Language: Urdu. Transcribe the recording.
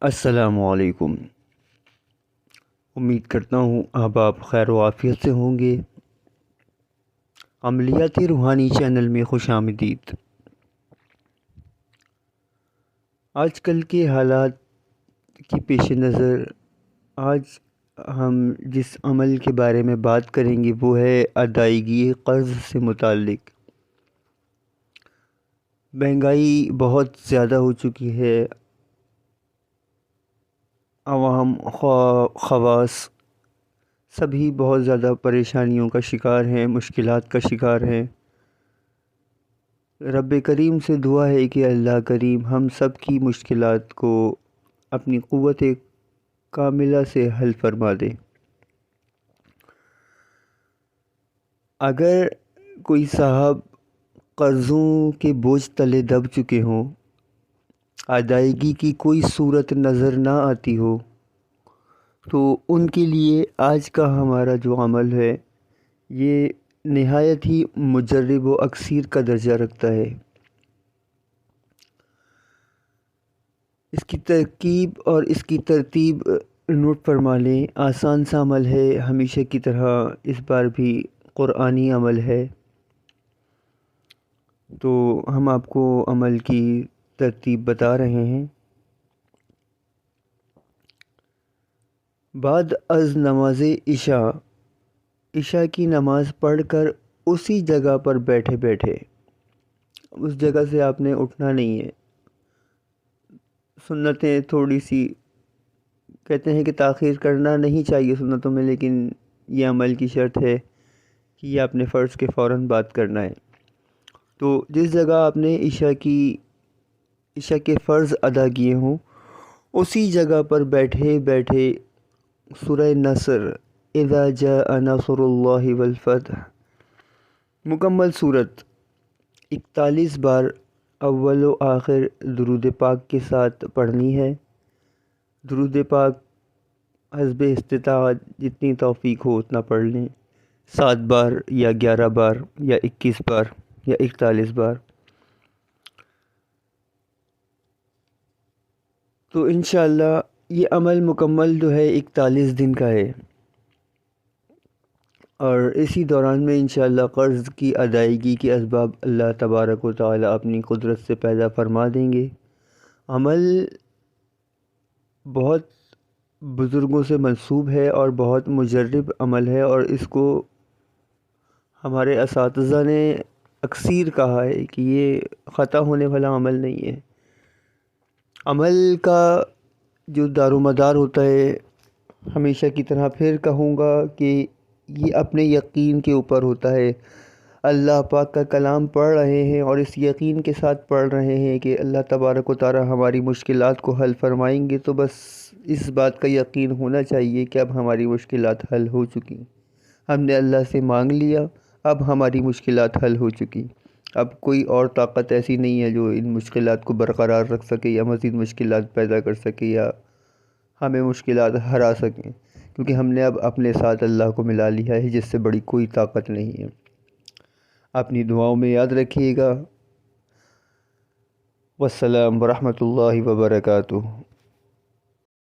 السلام علیکم۔ امید کرتا ہوں آپ خیر و عافیت سے ہوں گے۔ عملیاتی روحانی چینل میں خوش آمدید۔ آج کل کے حالات کی پیش نظر آج ہم جس عمل کے بارے میں بات کریں گے وہ ہے ادائیگی قرض سے متعلق۔ مہنگائی بہت زیادہ ہو چکی ہے، عوام خواص سبھی بہت زیادہ پریشانیوں کا شکار ہیں، مشکلات کا شکار ہیں۔ رب کریم سے دعا ہے کہ اللہ کریم ہم سب کی مشکلات کو اپنی قوت کاملہ سے حل فرما دے۔ اگر کوئی صاحب قرضوں کے بوجھ تلے دب چکے ہوں، ادائیگی کی کوئی صورت نظر نہ آتی ہو، تو ان کے لیے آج کا ہمارا جو عمل ہے یہ نہایت ہی مجرب و اکثیر کا درجہ رکھتا ہے۔ اس کی ترکیب اور اس کی ترتیب نوٹ فرما لیں۔ آسان سا عمل ہے، ہمیشہ کی طرح اس بار بھی قرآنی عمل ہے، تو ہم آپ کو عمل کی ترتیب بتا رہے ہیں۔ بعد از نماز عشاء کی نماز پڑھ کر اسی جگہ پر بیٹھے بیٹھے، اس جگہ سے آپ نے اٹھنا نہیں ہے۔ سنتیں تھوڑی سی کہتے ہیں کہ تاخیر کرنا نہیں چاہیے سنتوں میں، لیکن یہ عمل کی شرط ہے کہ یہ آپ نے فرض کے فوراً بات کرنا ہے۔ تو جس جگہ آپ نے عشاء کے فرض ادا کیے ہوں، اسی جگہ پر بیٹھے بیٹھے سورہ نصر اذا جاء نصر اللہ والفتح مکمل صورت 41 بار اول و آخر درود پاک کے ساتھ پڑھنی ہے۔ درود پاک حسب استطاعت جتنی توفیق ہو اتنا پڑھ لیں، 7 بار یا 11 بار یا 21 بار یا 41 بار۔ تو انشاءاللہ یہ عمل مکمل جو ہے 41 دن کا ہے، اور اسی دوران میں انشاءاللہ قرض کی ادائیگی کے اسباب اللہ تبارک و تعالی اپنی قدرت سے پیدا فرما دیں گے۔ عمل بہت بزرگوں سے منسوب ہے اور بہت مجرب عمل ہے، اور اس کو ہمارے اساتذہ نے اکثیر کہا ہے کہ یہ خطا ہونے والا عمل نہیں ہے۔ عمل کا جو دار و مدار ہوتا ہے، ہمیشہ کی طرح پھر کہوں گا کہ یہ اپنے یقین کے اوپر ہوتا ہے۔ اللہ پاک کا کلام پڑھ رہے ہیں اور اس یقین کے ساتھ پڑھ رہے ہیں کہ اللہ تبارک و تعالی ہماری مشکلات کو حل فرمائیں گے، تو بس اس بات کا یقین ہونا چاہیے کہ اب ہماری مشکلات حل ہو چکی، ہم نے اللہ سے مانگ لیا، اب ہماری مشکلات حل ہو چکی۔ اب کوئی اور طاقت ایسی نہیں ہے جو ان مشکلات کو برقرار رکھ سکے یا مزید مشکلات پیدا کر سکے یا ہمیں مشکلات ہرا سکیں، کیونکہ ہم نے اب اپنے ساتھ اللہ کو ملا لیا ہے، جس سے بڑی کوئی طاقت نہیں ہے۔ اپنی دعاؤں میں یاد رکھیے گا۔ والسلام ورحمۃ اللہ وبرکاتہ۔